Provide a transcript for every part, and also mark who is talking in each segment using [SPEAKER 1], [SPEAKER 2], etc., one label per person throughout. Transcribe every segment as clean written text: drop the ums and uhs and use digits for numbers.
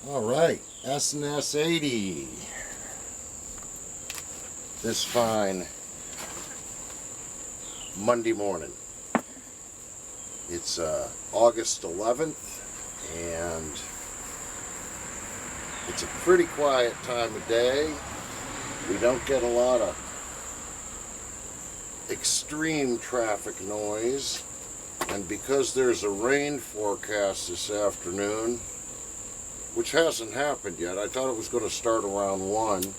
[SPEAKER 1] All right, S&S80. This fine Monday morning. It's August 11th, and it's a pretty quiet time of day. We don't get a lot of extreme traffic noise, and because there's a rain forecast this afternoon, which hasn't happened yet. I thought it was going to start around 1.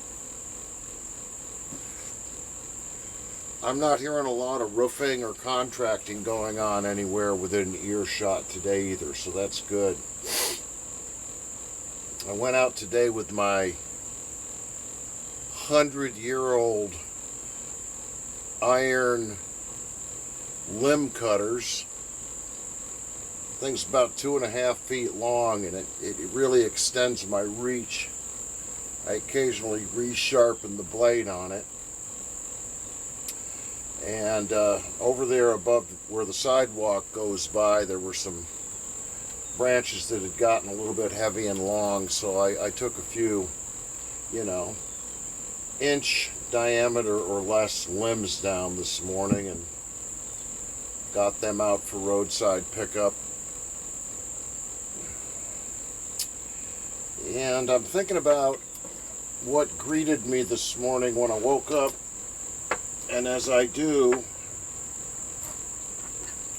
[SPEAKER 1] I'm not hearing a lot of roofing or contracting going on anywhere within earshot today either, so that's good. I went out today with my 100-year-old iron limb cutters. Thing's about 2.5 feet long, and it really extends my reach. I occasionally resharpen the blade on it. And over there above where the sidewalk goes by, there were some branches that had gotten a little bit heavy and long, so I took a few, inch diameter or less limbs down this morning and got them out for roadside pickup. And I'm thinking about what greeted me this morning when I woke up, and as I do,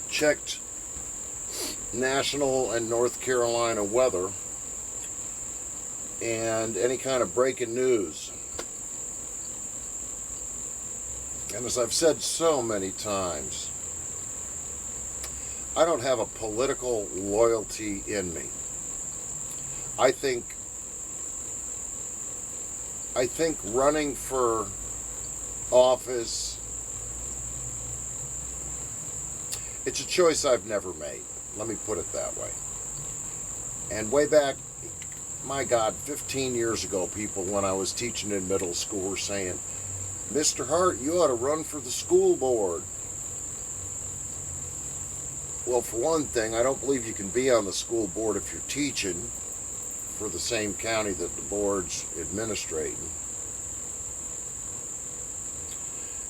[SPEAKER 1] checked national and North Carolina weather and any kind of breaking news. And as I've said so many times, I don't have a political loyalty in me. I think running for office, it's a choice I've never made. Let me put it that way. And way back, my God, 15 years ago, people, when I was teaching in middle school, were saying, "Mr. Hart, you ought to run for the school board." Well, for one thing, I don't believe you can be on the school board if you're teaching for the same county that the board's administrating.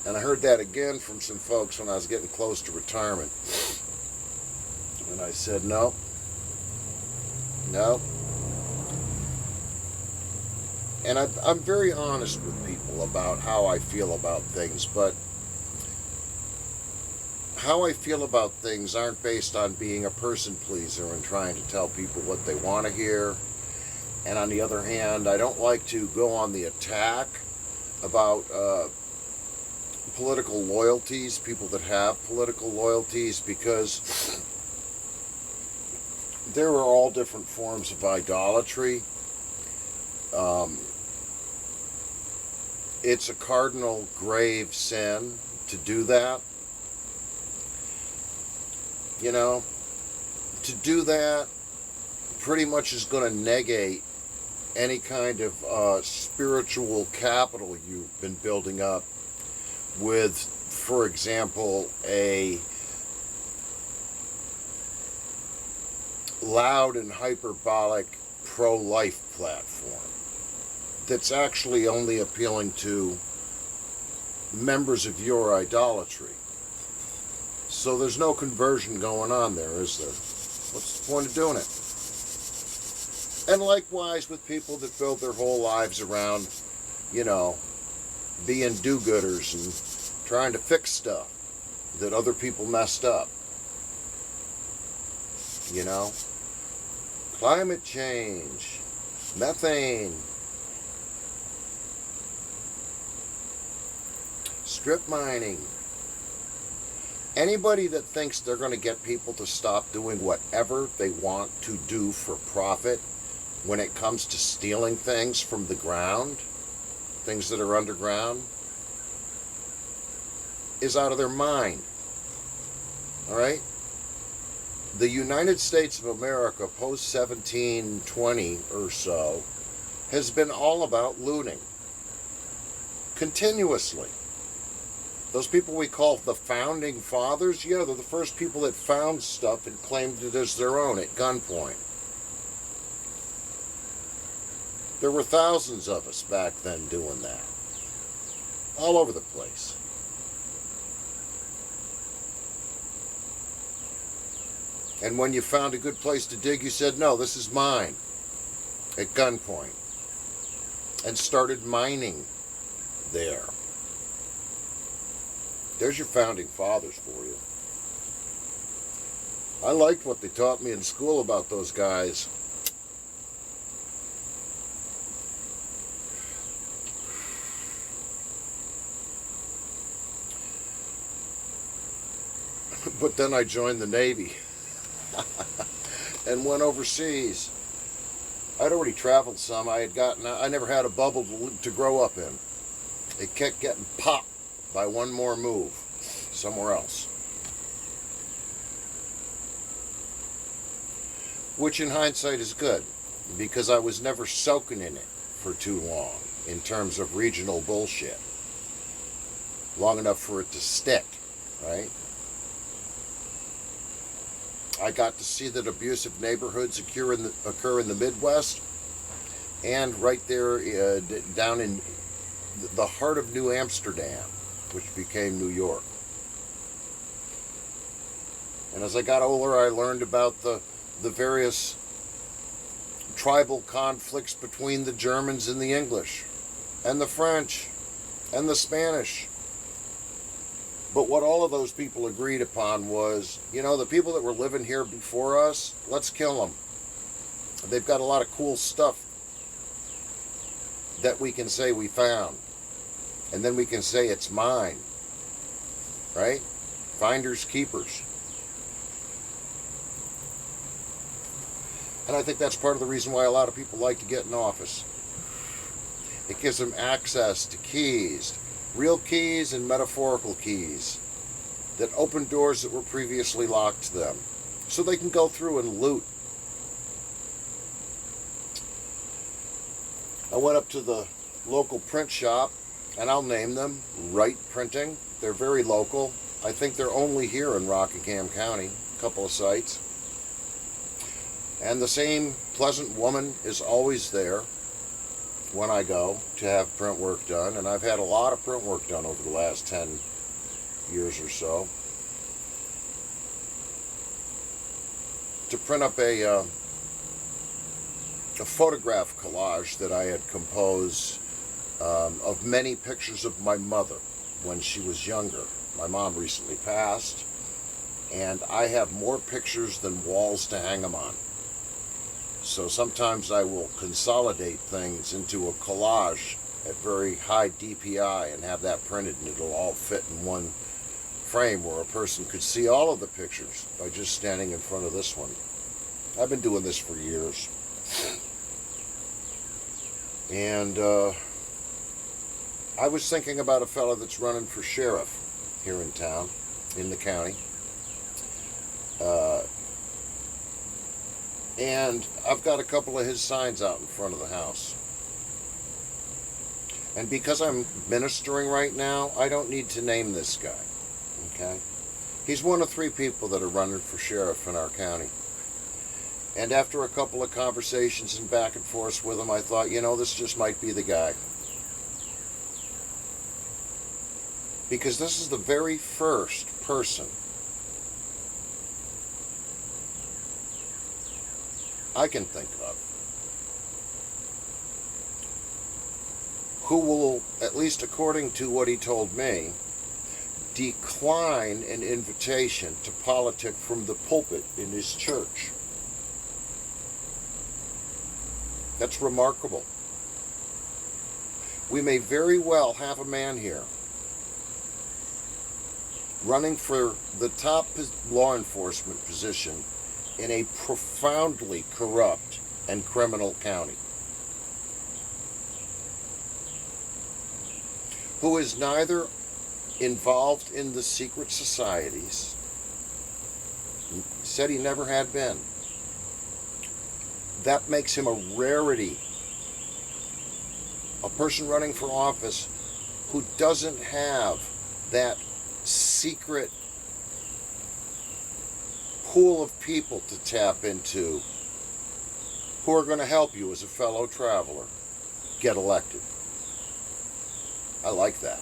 [SPEAKER 1] And I heard that again from some folks when I was getting close to retirement. And I said, no. And I'm very honest with people about how I feel about things, but how I feel about things aren't based on being a person pleaser and trying to tell people what they want to hear. And on the other hand, I don't like to go on the attack about political loyalties, people that have political loyalties, because there are all different forms of idolatry. It's a cardinal grave sin to do that. To do that pretty much is going to negate any kind of spiritual capital you've been building up with, for example, a loud and hyperbolic pro-life platform that's actually only appealing to members of your idolatry. So there's no conversion going on there, is there? What's the point of doing it? And likewise with people that build their whole lives around, being do-gooders and trying to fix stuff that other people messed up. Climate change, methane, strip mining. Anybody that thinks they're going to get people to stop doing whatever they want to do for profit when it comes to stealing things from the ground, things that are underground, is out of their mind. All right? The United States of America, post 1720 or so, has been all about looting. Continuously. Those people we call the founding fathers, yeah, they're the first people that found stuff and claimed it as their own at gunpoint. There were thousands of us back then doing that. All over the place. And when you found a good place to dig, you said, no, this is mine, at gunpoint. And started mining there. There's your founding fathers for you. I liked what they taught me in school about those guys. But then I joined the Navy and went overseas. I'd already traveled some. I never had a bubble to grow up in. It kept getting popped by one more move somewhere else. Which in hindsight is good, because I was never soaking in it for too long in terms of regional bullshit. Long enough for it to stick, right? I got to see that abusive neighborhoods occur in the Midwest, and right there down in the heart of New Amsterdam, which became New York. And as I got older, I learned about the various tribal conflicts between the Germans and the English, and the French, and the Spanish. But what all of those people agreed upon was, the people that were living here before us, let's kill them. They've got a lot of cool stuff that we can say we found. And then we can say it's mine. Right? Finders, keepers. And I think that's part of the reason why a lot of people like to get in office. It gives them access to keys. Real keys and metaphorical keys that open doors that were previously locked to them, so they can go through and loot. I went up to the local print shop, and I'll name them, Wright Printing. They're very local. I think they're only here in Rockingham County, a couple of sites. And the same pleasant woman is always there when I go to have print work done, and I've had a lot of print work done over the last 10 years or so, to print up a photograph collage that I had composed of many pictures of my mother when she was younger. My mom recently passed, and I have more pictures than walls to hang them on. So sometimes I will consolidate things into a collage at very high DPI and have that printed, and it'll all fit in one frame where a person could see all of the pictures by just standing in front of this one. I've been doing this for years. And I was thinking about a fellow that's running for sheriff here in town, in the county. And I've got a couple of his signs out in front of the house. And because I'm ministering right now, I don't need to name this guy. Okay? He's one of 3 people that are running for sheriff in our county. And after a couple of conversations and back and forth with him, I thought, this just might be the guy. Because this is the very first person I can think of who will, at least according to what he told me, decline an invitation to politic from the pulpit in his church. That's remarkable. We may very well have a man here running for the top law enforcement position in a profoundly corrupt and criminal county, who is neither involved in the secret societies, said he never had been. That makes him a rarity. A person running for office who doesn't have that secret pool of people to tap into who are going to help you as a fellow traveler. get elected. I like that.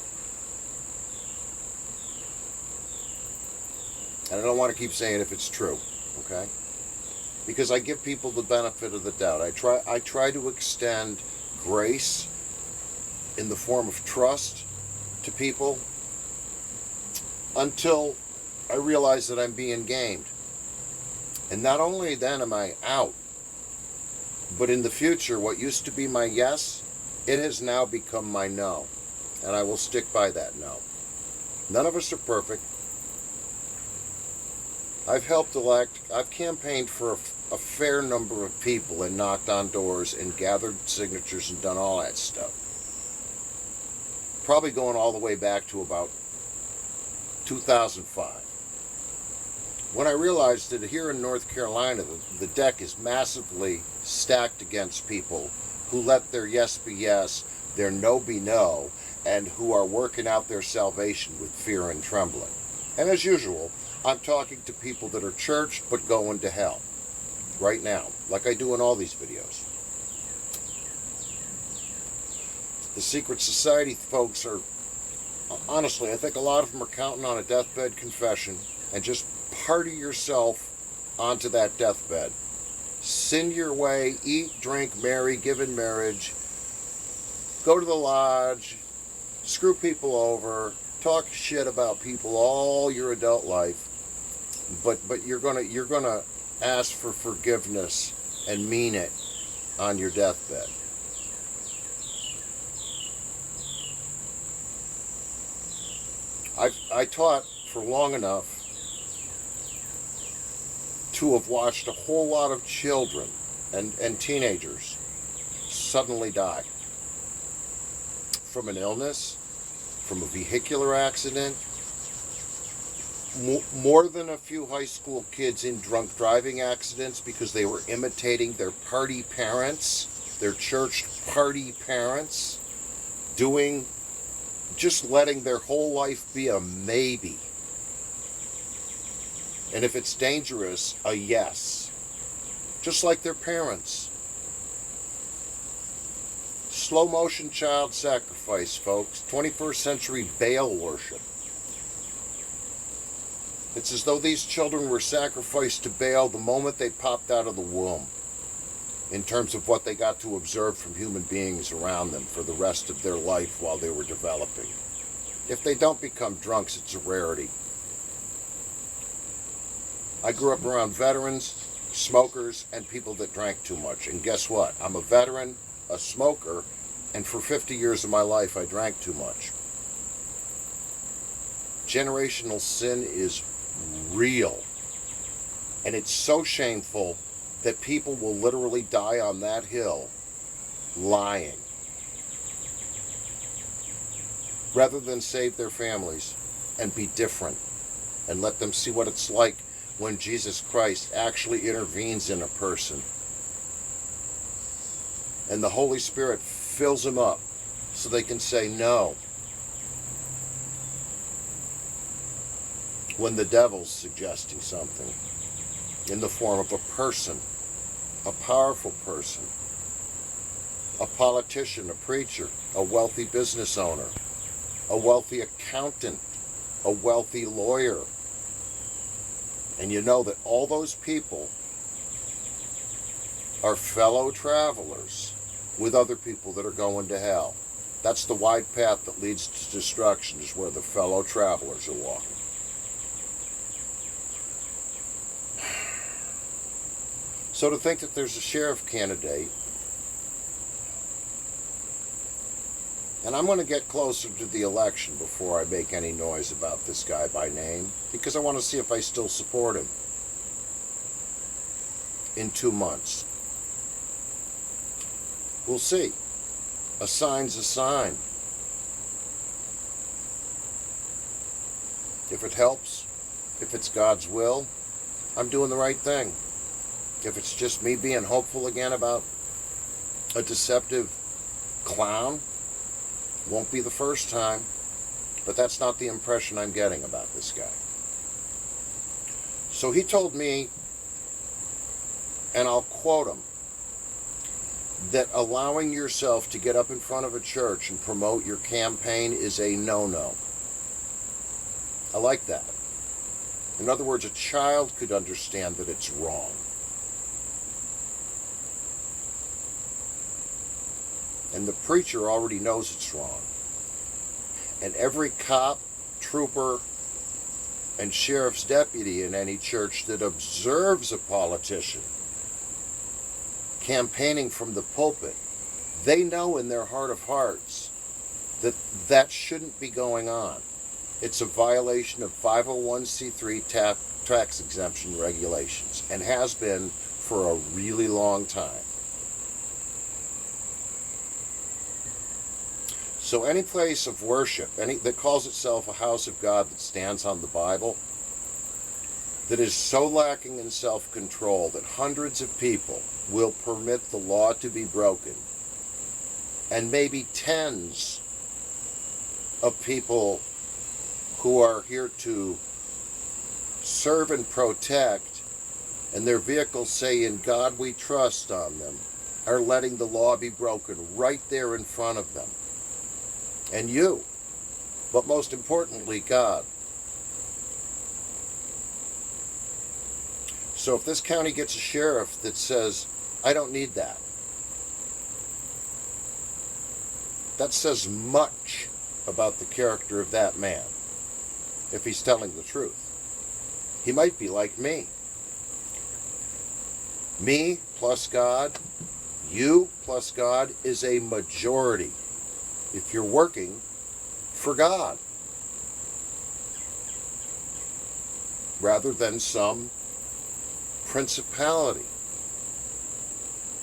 [SPEAKER 1] And I don't want to keep saying if it's true, okay? Because I give people the benefit of the doubt. I try to extend grace in the form of trust to people until I realize that I'm being gamed. And not only then am I out, but in the future, what used to be my yes, it has now become my no. And I will stick by that no. None of us are perfect. I've helped elect, I've campaigned for a fair number of people and knocked on doors and gathered signatures and done all that stuff. Probably going all the way back to about 2005. When I realized that here in North Carolina, the deck is massively stacked against people who let their yes be yes, their no be no, and who are working out their salvation with fear and trembling. And as usual, I'm talking to people that are churched but going to hell right now, like I do in all these videos. The secret society folks are, honestly, I think a lot of them are counting on a deathbed confession and just party yourself onto that deathbed. Sin your way, eat, drink, marry, give in marriage, go to the lodge, screw people over, talk shit about people all your adult life, but you're gonna ask for forgiveness and mean it on your deathbed. I taught for long enough to have watched a whole lot of children and teenagers suddenly die from an illness, from a vehicular accident, more than a few high school kids in drunk driving accidents because they were imitating their party parents, their church party parents, just letting their whole life be a maybe. And if it's dangerous, a yes. Just like their parents. Slow motion child sacrifice, folks. 21st century Baal worship. It's as though these children were sacrificed to Baal the moment they popped out of the womb, in terms of what they got to observe from human beings around them for the rest of their life while they were developing. If they don't become drunks, it's a rarity. I grew up around veterans, smokers, and people that drank too much. And guess what? I'm a veteran, a smoker, and for 50 years of my life I drank too much. Generational sin is real. And it's so shameful that people will literally die on that hill lying, rather than save their families and be different and let them see what it's like when Jesus Christ actually intervenes in a person and the Holy Spirit fills them up so they can say no when the devil's suggesting something in the form of a person, a powerful person, a politician, a preacher, a wealthy business owner, a wealthy accountant, a wealthy lawyer. And you know that all those people are fellow travelers with other people that are going to hell. That's the wide path that leads to destruction, is where the fellow travelers are walking. So to think that there's a sheriff candidate, and I'm going to get closer to the election before I make any noise about this guy by name, because I want to see if I still support him in 2 months. We'll see. A sign's a sign. If it helps, if it's God's will, I'm doing the right thing. If it's just me being hopeful again about a deceptive clown, won't be the first time, but that's not the impression I'm getting about this guy. So he told me, and I'll quote him, that allowing yourself to get up in front of a church and promote your campaign is a no-no. I like that. In other words, a child could understand that it's wrong. And the preacher already knows it's wrong. And every cop, trooper, and sheriff's deputy in any church that observes a politician campaigning from the pulpit, they know in their heart of hearts that that shouldn't be going on. It's a violation of 501c3 tax exemption regulations and has been for a really long time. So any place of worship, any that calls itself a house of God that stands on the Bible, that is so lacking in self-control that hundreds of people will permit the law to be broken, and maybe tens of people who are here to serve and protect, and their vehicles say, "In God we trust" on them, are letting the law be broken right there in front of them. And you, but most importantly, God. So if this county gets a sheriff that says, "I don't need that," that says much about the character of that man, if he's telling the truth. He might be like me. Me plus God, you plus God is a majority if you're working for God, rather than some principality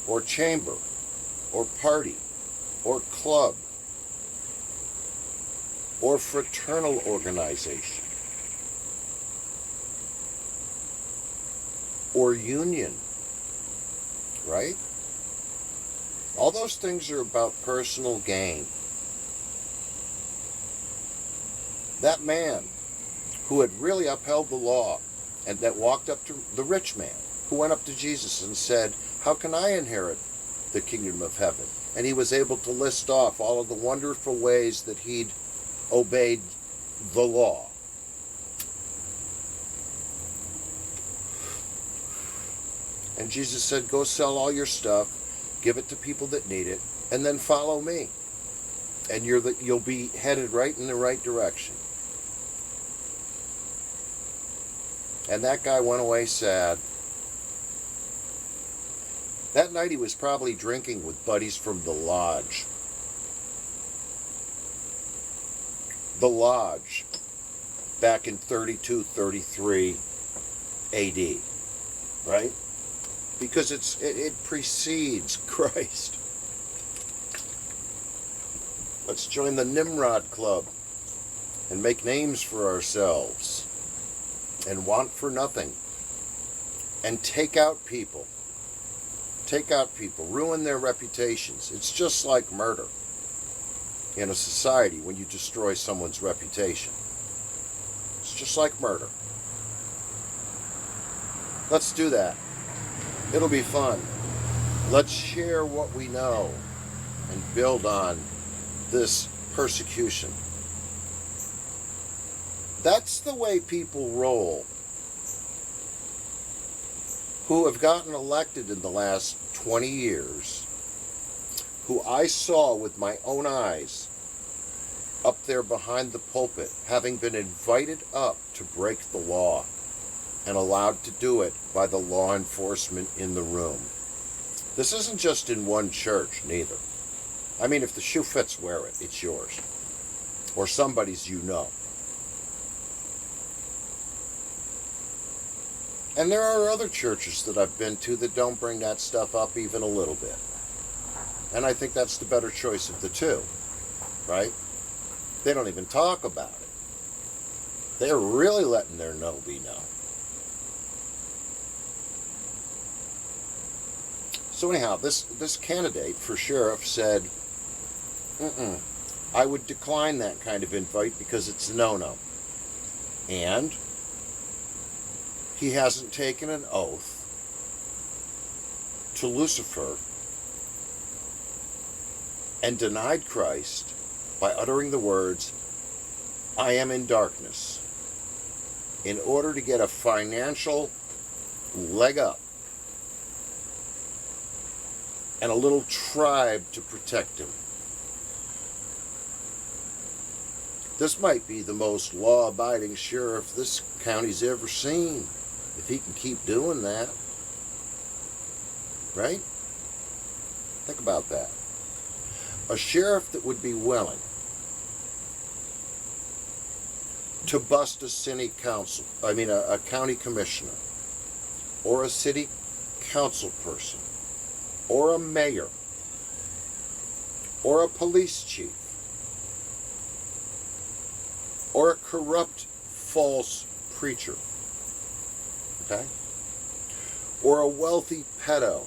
[SPEAKER 1] or chamber or party or club or fraternal organization or union, right? All those things are about personal gain. That man who had really upheld the law and that walked up to the rich man who went up to Jesus and said, "How can I inherit the kingdom of heaven?" And he was able to list off all of the wonderful ways that he'd obeyed the law. And Jesus said, "Go sell all your stuff, give it to people that need it, and then follow me. And you'll be headed right in the right direction." And that guy went away sad. That night he was probably drinking with buddies from the lodge. The lodge, back in 32, 33 AD, right? Because it precedes Christ. Let's join the Nimrod Club and make names for ourselves and want for nothing and take out people, ruin their reputations. It's just like murder in a society when you destroy someone's reputation. It's just like murder. Let's do that. It'll be fun. Let's share what we know and build on this persecution. That's the way people roll who have gotten elected in the last 20 years, who I saw with my own eyes up there behind the pulpit, having been invited up to break the law and allowed to do it by the law enforcement in the room. This isn't just in one church, neither. I mean, if the shoe fits, wear it. It's yours. Or somebody's you know. And there are other churches that I've been to that don't bring that stuff up even a little bit. And I think that's the better choice of the two, right? They don't even talk about it. They're really letting their no be no. So anyhow, this candidate for sheriff said, I would decline that kind of invite because it's a no-no. And he hasn't taken an oath to Lucifer and denied Christ by uttering the words, "I am in darkness," in order to get a financial leg up and a little tribe to protect him. This might be the most law-abiding sheriff this county's ever seen, if he can keep doing that. Right? Think about that. A sheriff that would be willing to bust a county commissioner, or a city council person, or a mayor, or a police chief, or a corrupt, false preacher, okay? Or a wealthy pedo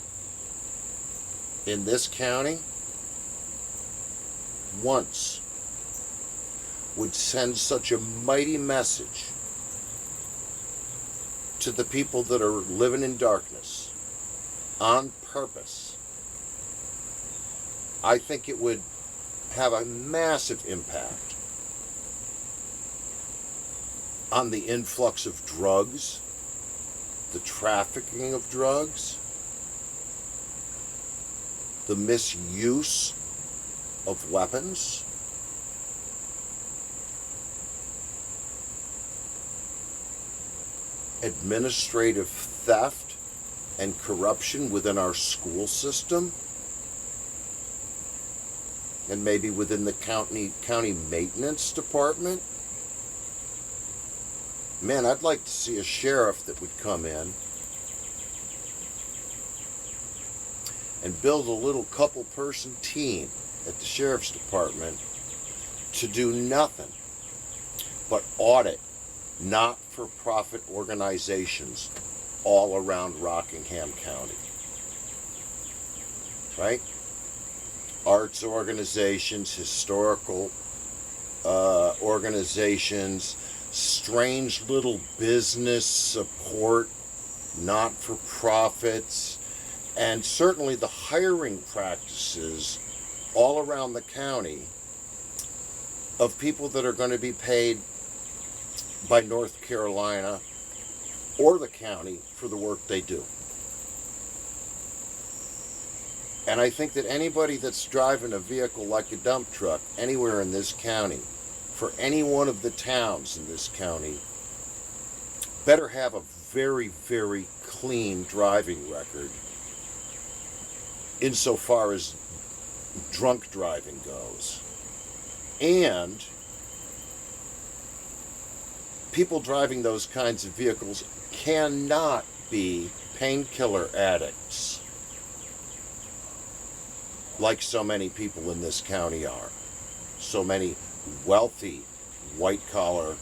[SPEAKER 1] in this county once would send such a mighty message to the people that are living in darkness on purpose. I think it would have a massive impact on the influx of drugs, the trafficking of drugs, the misuse of weapons, administrative theft and corruption within our school system, and maybe within the county maintenance department. Man, I'd like to see a sheriff that would come in and build a little couple-person team at the sheriff's department to do nothing but audit not-for-profit organizations all around Rockingham County. Right? Arts organizations, historical organizations, strange little business support, not-for-profits, and certainly the hiring practices all around the county of people that are going to be paid by North Carolina or the county for the work they do. And I think that anybody that's driving a vehicle like a dump truck anywhere in this county, for any one of the towns in this county, better have a very, very clean driving record insofar as drunk driving goes. And people driving those kinds of vehicles cannot be painkiller addicts like so many people in this county are. So many wealthy, white-collar,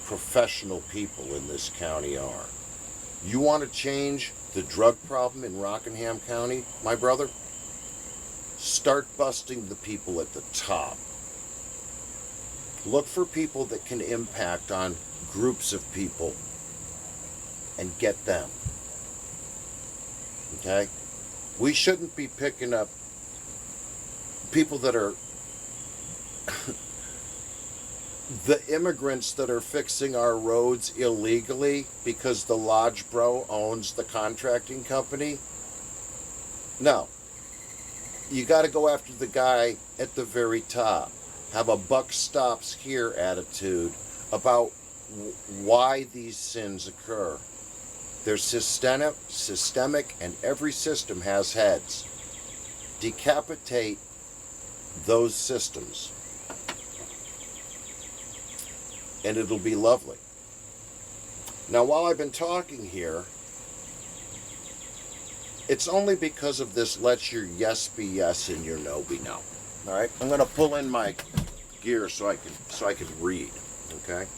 [SPEAKER 1] professional people in this county are. You want to change the drug problem in Rockingham County, my brother? Start busting the people at the top. Look for people that can impact on groups of people and get them. Okay? We shouldn't be picking up people that are the immigrants that are fixing our roads illegally because the lodge bro owns the contracting company. No. You got to go after the guy at the very top. Have a buck stops here attitude about why these sins occur. They're systemic, and every system has heads. Decapitate those systems, and it'll be lovely. Now, while I've been talking here, it's only because of this let your yes be yes and your no be no. All right, I'm going to pull in my gear so I can read. Okay.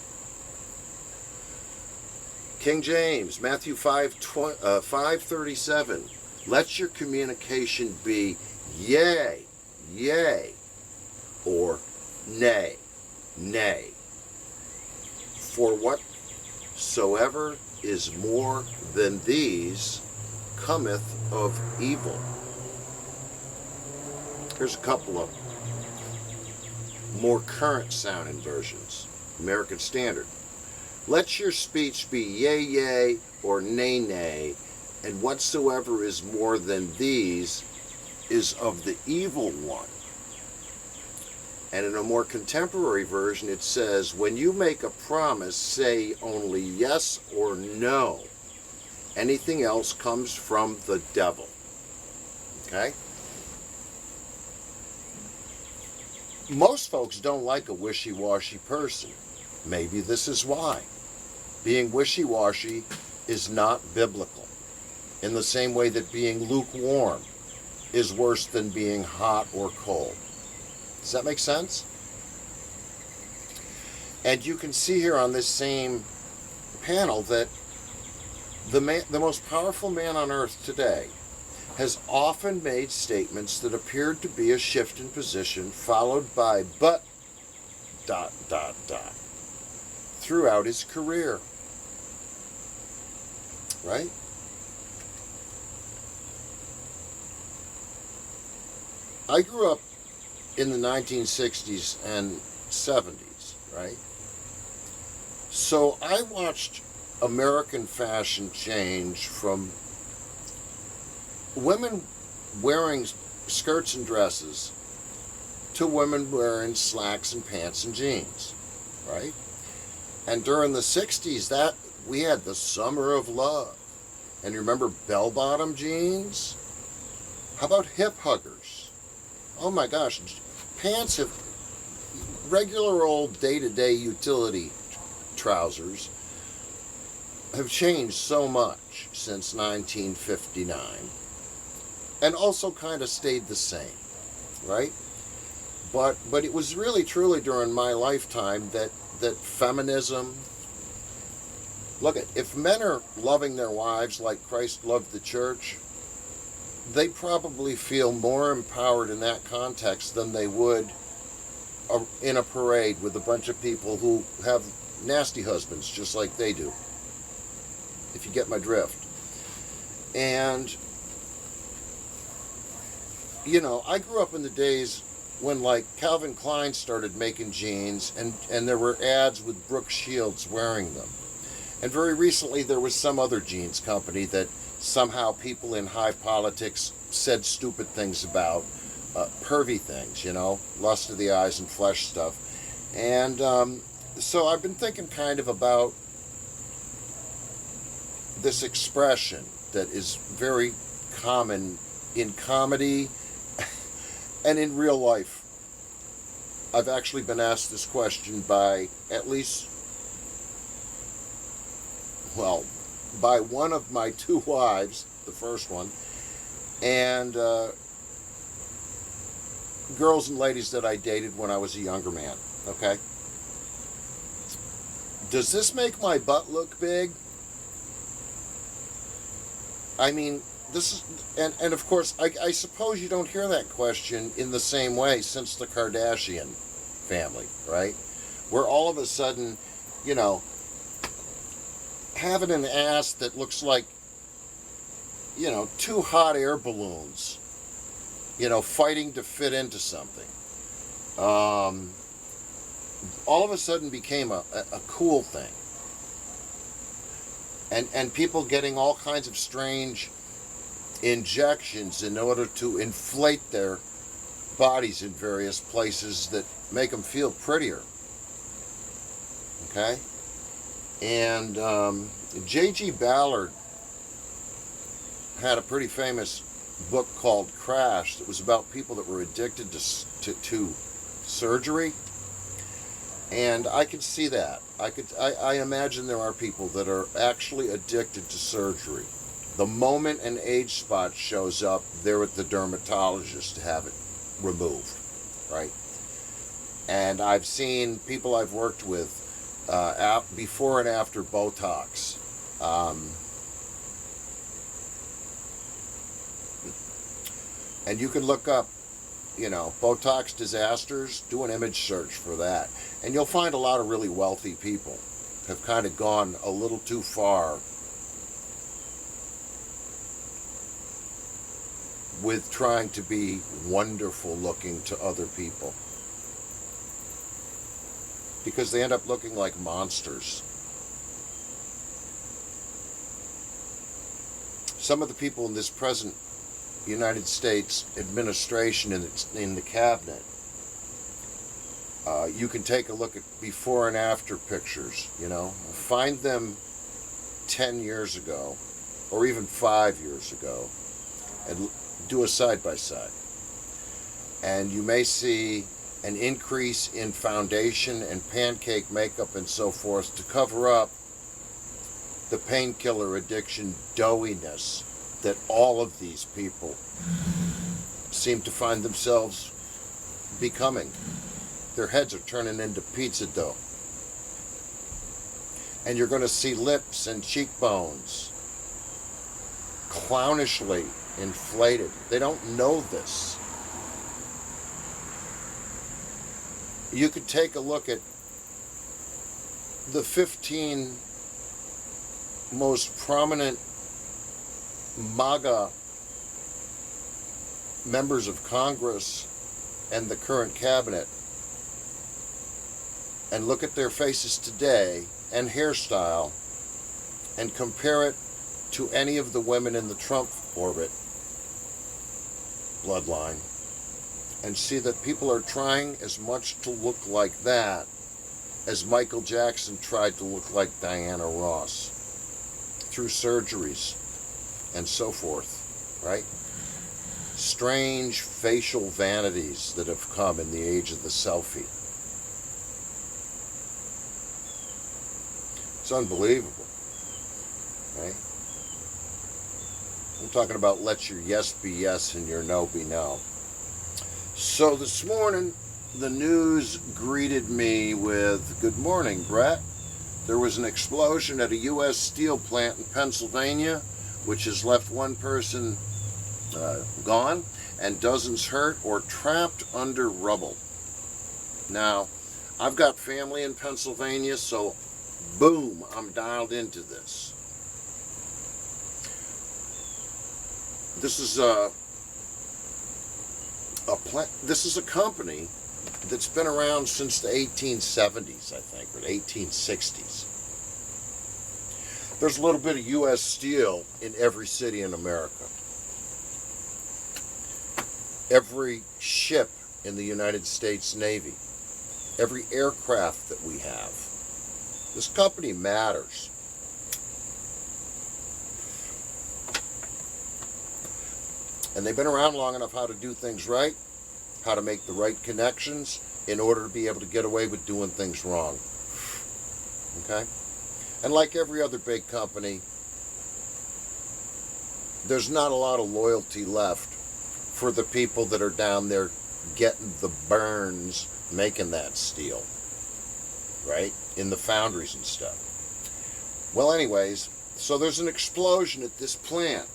[SPEAKER 1] King James, Matthew 5:37. Let your communication be yea, yea, or nay, nay. For whatsoever is more than these cometh of evil. Here's a couple of more current sounding versions. American Standard. Let your speech be yea, yea, or nay, nay, and whatsoever is more than these is of the evil one. And in a more contemporary version, it says, when you make a promise, say only yes or no. Anything else comes from the devil. Okay? Most folks don't like a wishy-washy person. Maybe this is why. Being wishy-washy is not biblical. In the same way that being lukewarm is worse than being hot or cold. Does that make sense? And you can see here on this same panel that the most powerful man on earth today has often made statements that appeared to be a shift in position followed by but ... throughout his career. Right? I grew up in the 1960s and 70s, right? So I watched American fashion change from women wearing skirts and dresses to women wearing slacks and pants and jeans, right? And during the 60s, that we had the summer of love. And you remember bell-bottom jeans? How about hip huggers? Oh my gosh, pants have regular old day-to-day utility trousers have changed so much since 1959 and also kind of stayed the same, right? But it was really truly during my lifetime that feminism, look at, if men are loving their wives like Christ loved the church, they probably feel more empowered in that context than they would in a parade with a bunch of people who have nasty husbands just like they do, if you get my drift. And, you know, I grew up in the days when, like, Calvin Klein started making jeans and there were ads with Brooke Shields wearing them. And very recently there was some other jeans company that somehow people in high politics said stupid things about, pervy things, you know, lust of the eyes and flesh stuff. And so I've been thinking kind of about this expression that is very common in comedy and in real life. I've actually been asked this question by at least, well, by one of my two wives, the first one, and girls and ladies that I dated when I was a younger man, okay? Does this make my butt look big? I mean, this is, and of course, I suppose you don't hear that question in the same way since the Kardashian family, right? Where all of a sudden, you know, having an ass that looks like, you know, two hot air balloons, you know, fighting to fit into something, all of a sudden became a cool thing. And people getting all kinds of strange injections in order to inflate their bodies in various places that make them feel prettier. Okay? And J.G. Ballard had a pretty famous book called Crash that was about people that were addicted to surgery. And I could see that. I imagine there are people that are actually addicted to surgery. The moment an age spot shows up, they're at the dermatologist to have it removed, right? And I've seen people I've worked with before and after Botox. And you can look up, you know, Botox disasters, do an image search for that. And you'll find a lot of really wealthy people have kind of gone a little too far with trying to be wonderful looking to other people. Because they end up looking like monsters. Some of the people in this present United States administration in the cabinet, you can take a look at before and after pictures, you know. Find them 10 years ago, or even 5 years ago, and do a side-by-side. And you may see an increase in foundation and pancake makeup and so forth to cover up the painkiller addiction doughiness that all of these people seem to find themselves becoming. Their heads are turning into pizza dough. And you're going to see lips and cheekbones clownishly inflated. They don't know this. You could take a look at the 15 most prominent MAGA members of Congress and the current cabinet and look at their faces today and hairstyle and compare it to any of the women in the Trump orbit bloodline and see that people are trying as much to look like that as Michael Jackson tried to look like Diana Ross through surgeries and so forth, right? Strange facial vanities that have come in the age of the selfie. It's unbelievable, right? I'm talking about let your yes be yes and your no be no. So this morning, the news greeted me with, "Good morning, Brett. There was an explosion at a U.S. steel plant in Pennsylvania, which has left one person gone and dozens hurt or trapped under rubble." Now, I've got family in Pennsylvania, so boom, I'm dialed into this. This is a company that's been around since the 1870s, I think, or the 1860s. There's a little bit of U.S. steel in every city in America. Every ship in the United States Navy, every aircraft that we have. This company matters. And they've been around long enough how to do things right, how to make the right connections in order to be able to get away with doing things wrong. Okay? And like every other big company, there's not a lot of loyalty left for the people that are down there getting the burns, making that steel, right? In the foundries and stuff. Well, anyways, so there's an explosion at this plant.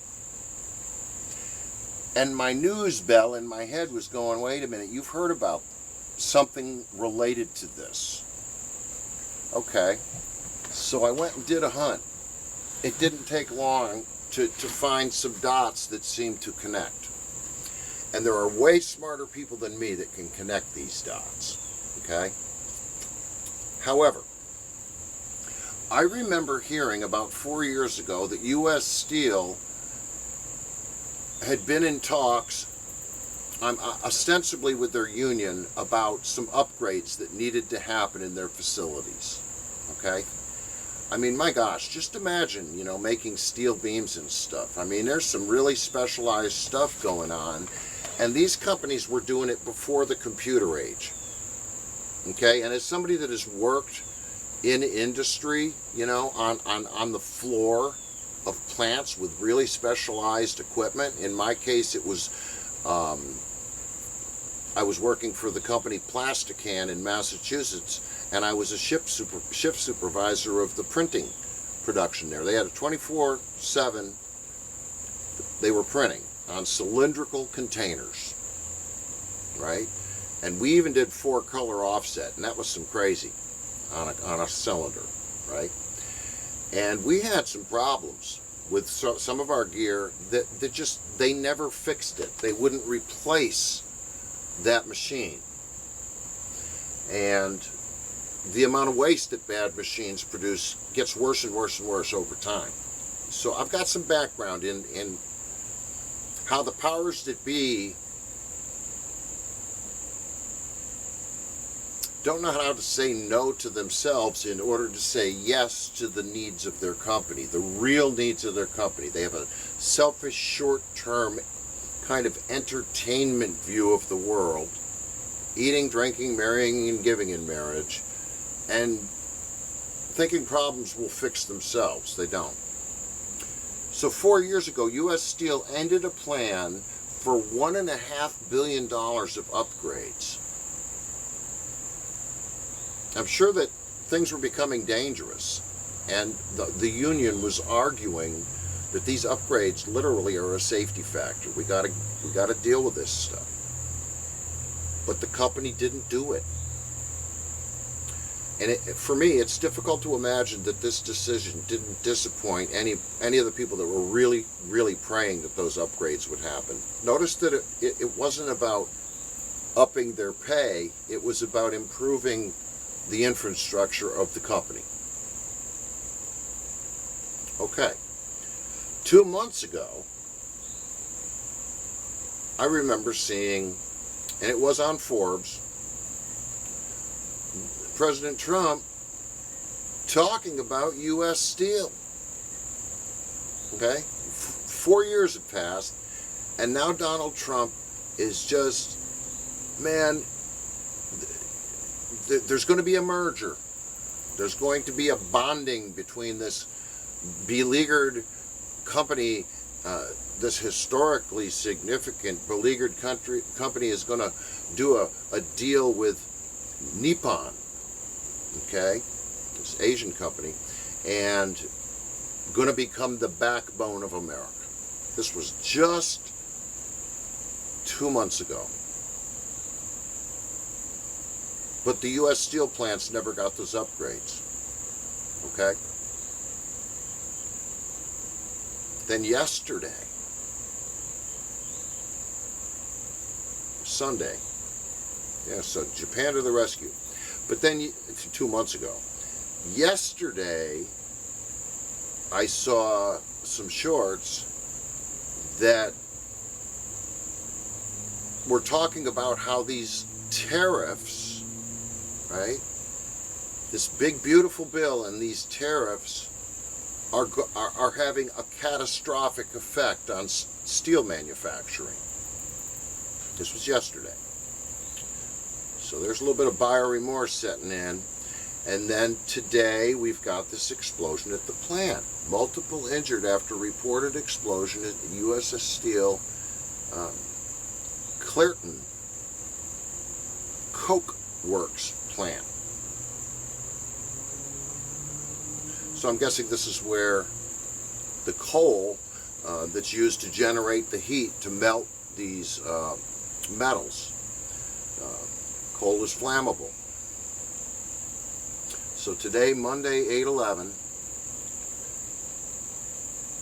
[SPEAKER 1] And my news bell in my head was going, wait a minute, you've heard about something related to this. Okay. So I went and did a hunt. It didn't take long to find some dots that seemed to connect. And there are way smarter people than me that can connect these dots. Okay? However, I remember hearing about 4 years ago that U.S. Steel had been in talks, ostensibly with their union, about some upgrades that needed to happen in their facilities. Okay? I mean, my gosh, just imagine, you know, making steel beams and stuff. I mean, there's some really specialized stuff going on, and these companies were doing it before the computer age. Okay? And as somebody that has worked in industry, you know, on the floor of plants with really specialized equipment. In my case, it was, I was working for the company Plastican in Massachusetts, and I was a shift supervisor of the printing production there. They had a 24/7, they were printing on cylindrical containers, right? And we even did 4-color offset, and that was some crazy on a cylinder, right? And we had some problems with some of our gear that just, they never fixed it. They wouldn't replace that machine. And the amount of waste that bad machines produce gets worse and worse and worse over time. So I've got some background in how the powers that be don't know how to say no to themselves in order to say yes to the needs of their company, the real needs of their company. They have a selfish, short-term kind of entertainment view of the world, eating, drinking, marrying, and giving in marriage, and thinking problems will fix themselves. They don't. So 4 years ago, U.S. Steel ended a plan for $1.5 billion of upgrades. I'm sure that things were becoming dangerous, and the union was arguing that these upgrades literally are a safety factor. We gotta deal with this stuff. But the company didn't do it. And for me, it's difficult to imagine that this decision didn't disappoint any of the people that were really, really praying that those upgrades would happen. Notice that it wasn't about upping their pay, it was about improving the infrastructure of the company. Okay. 2 months ago, I remember seeing, and it was on Forbes, President Trump talking about U.S. Steel. Okay? 4 years have passed, and now Donald Trump is just, man, there's going to be a merger. There's going to be a bonding between this beleaguered company, this historically significant beleaguered company is going to do a deal with Nippon, okay, this Asian company, and going to become the backbone of America. This was just 2 months ago. But the U.S. steel plants never got those upgrades, okay? Then yesterday, Sunday, yeah, so Japan to the rescue. But then 2 months ago, yesterday, I saw some shorts that were talking about how these tariffs, right? This big, beautiful bill and these tariffs are having a catastrophic effect on steel manufacturing. This was yesterday. So there's a little bit of buyer remorse setting in. And then today we've got this explosion at the plant. Multiple injured after reported explosion at U.S. Steel Clearton Coke Works plant. So I'm guessing this is where the coal that's used to generate the heat to melt these metals. Coal is flammable. So today, Monday, 8/11,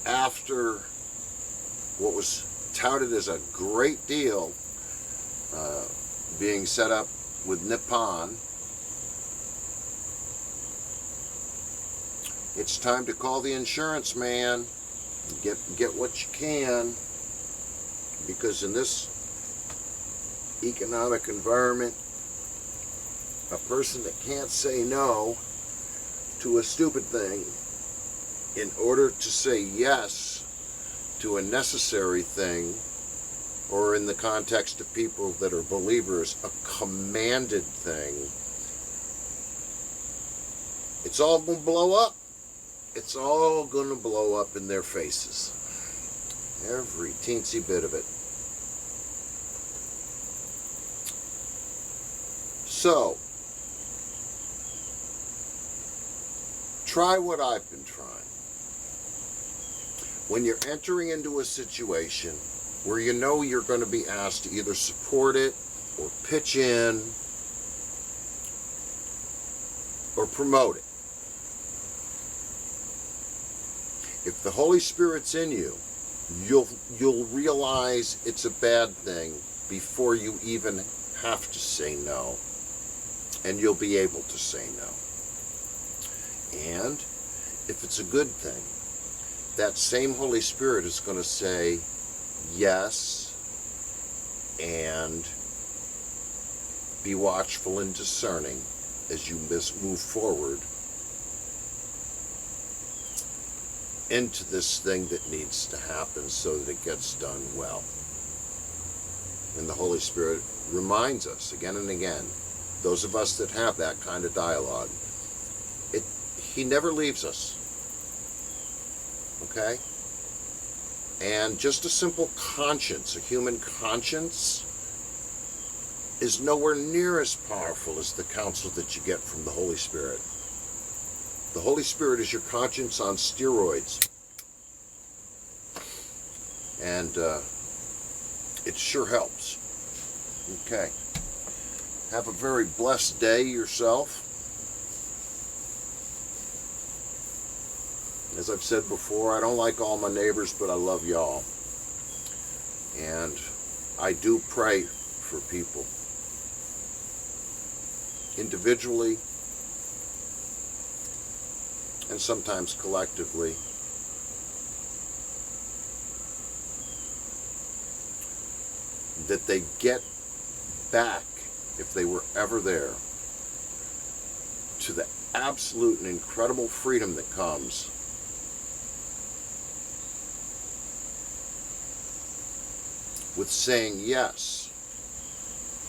[SPEAKER 1] after what was touted as a great deal being set up with Nippon, it's time to call the insurance man and get what you can, because in this economic environment, a person that can't say no to a stupid thing in order to say yes to a necessary thing, or in the context of people that are believers, a commanded thing, it's all going to blow up. It's all going to blow up in their faces. Every teensy bit of it. So, try what I've been trying. When you're entering into a situation where you know you're going to be asked to either support it or pitch in or promote it, If the Holy Spirit's in you, you'll realize it's a bad thing before you even have to say no. And you'll be able to say no. And if it's a good thing, that same Holy Spirit is going to say yes and be watchful and discerning as you move forward into this thing that needs to happen so that it gets done well. And the Holy Spirit reminds us again and again, those of us that have that kind of dialogue, He never leaves us. Okay? And just a simple conscience, a human conscience, is nowhere near as powerful as the counsel that you get from the Holy Spirit. The Holy Spirit is your conscience on steroids. And it sure helps. Okay. Have a very blessed day yourself. As I've said before, I don't like all my neighbors, but I love y'all. And I do pray for people. Individually, and sometimes collectively. That they get back, if they were ever there, to the absolute and incredible freedom that comes with saying, yes,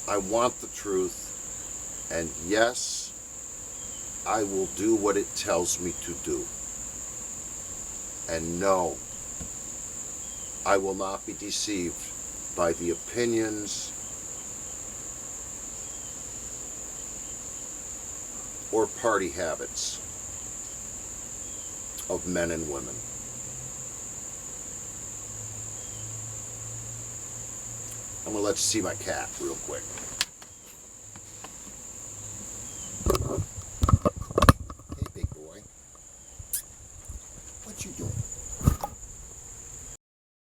[SPEAKER 1] I want the truth, and yes, I will do what it tells me to do. And no, I will not be deceived by the opinions or party habits of men and women. I'm going to let you see my cat real quick.